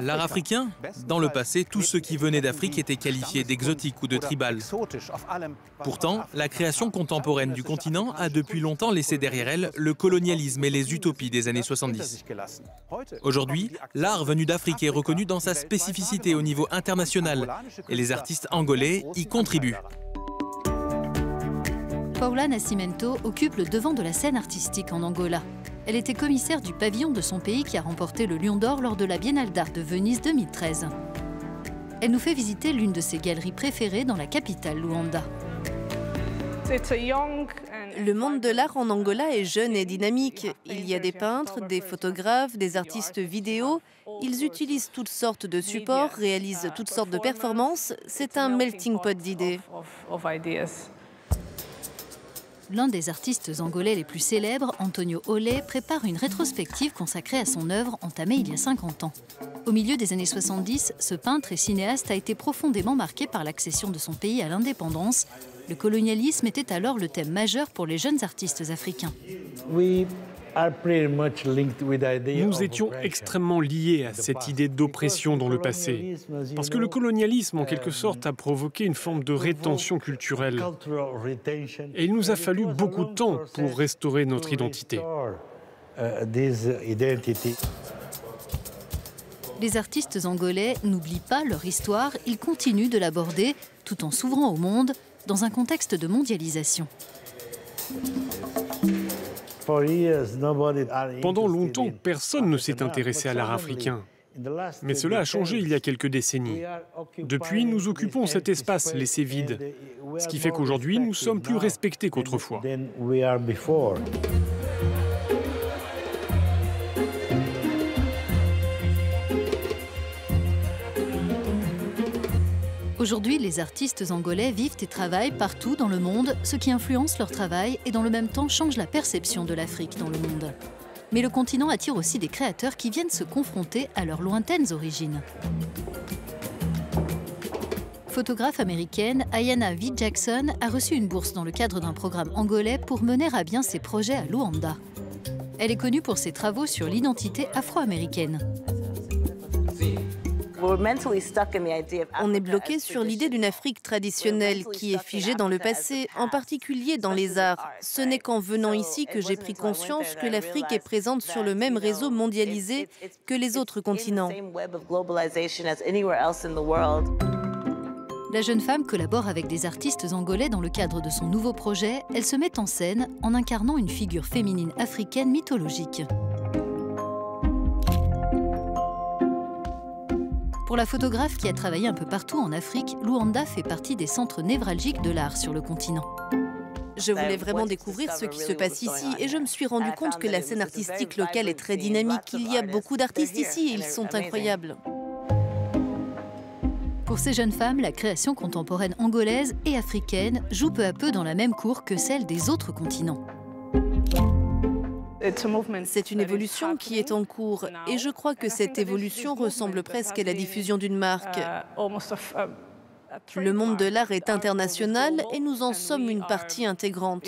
L'art africain? Dans le passé, tous ceux qui venaient d'Afrique étaient qualifiés d'exotiques ou de tribal. Pourtant, la création contemporaine du continent a depuis longtemps laissé derrière elle le colonialisme et les utopies des années 70. Aujourd'hui, l'art venu d'Afrique est reconnu dans sa spécificité au niveau international et les artistes angolais y contribuent. Paula Nascimento occupe le devant de la scène artistique en Angola. Elle était commissaire du pavillon de son pays qui a remporté le Lion d'Or lors de la Biennale d'art de Venise 2013. Elle nous fait visiter l'une de ses galeries préférées dans la capitale, Luanda. Le monde de l'art en Angola est jeune et dynamique. Il y a des peintres, des photographes, des artistes vidéo. Ils utilisent toutes sortes de supports, réalisent toutes sortes de performances. C'est un melting pot d'idées. L'un des artistes angolais les plus célèbres, Antonio Olé, prépare une rétrospective consacrée à son œuvre entamée il y a 50 ans. Au milieu des années 70, ce peintre et cinéaste a été profondément marqué par l'accession de son pays à l'indépendance. Le colonialisme était alors le thème majeur pour les jeunes artistes africains. Nous étions extrêmement liés à cette idée d'oppression dans le passé, parce que le colonialisme, en quelque sorte, a provoqué une forme de rétention culturelle. Et il nous a fallu beaucoup de temps pour restaurer notre identité. Les artistes angolais n'oublient pas leur histoire, ils continuent de l'aborder tout en s'ouvrant au monde dans un contexte de mondialisation. Pendant longtemps, personne ne s'est intéressé à l'art africain. Mais cela a changé il y a quelques décennies. Depuis, nous occupons cet espace laissé vide, ce qui fait qu'aujourd'hui, nous sommes plus respectés qu'autrefois. Aujourd'hui, les artistes angolais vivent et travaillent partout dans le monde, ce qui influence leur travail et dans le même temps change la perception de l'Afrique dans le monde. Mais le continent attire aussi des créateurs qui viennent se confronter à leurs lointaines origines. Photographe américaine, Ayana V. Jackson a reçu une bourse dans le cadre d'un programme angolais pour mener à bien ses projets à Luanda. Elle est connue pour ses travaux sur l'identité afro-américaine. On est bloqué sur l'idée d'une Afrique traditionnelle qui est figée dans le passé, en particulier dans les arts. Ce n'est qu'en venant ici que j'ai pris conscience que l'Afrique est présente sur le même réseau mondialisé que les autres continents. La jeune femme collabore avec des artistes angolais dans le cadre de son nouveau projet. Elle se met en scène en incarnant une figure féminine africaine mythologique. Pour la photographe qui a travaillé un peu partout en Afrique, Luanda fait partie des centres névralgiques de l'art sur le continent. Je voulais vraiment découvrir ce qui se passe ici et je me suis rendu compte que la scène artistique locale est très dynamique. Il y a beaucoup d'artistes ici et ils sont incroyables. Pour ces jeunes femmes, la création contemporaine angolaise et africaine joue peu à peu dans la même cour que celle des autres continents. C'est une évolution qui est en cours et je crois que cette évolution ressemble presque à la diffusion d'une marque. Le monde de l'art est international et nous en sommes une partie intégrante.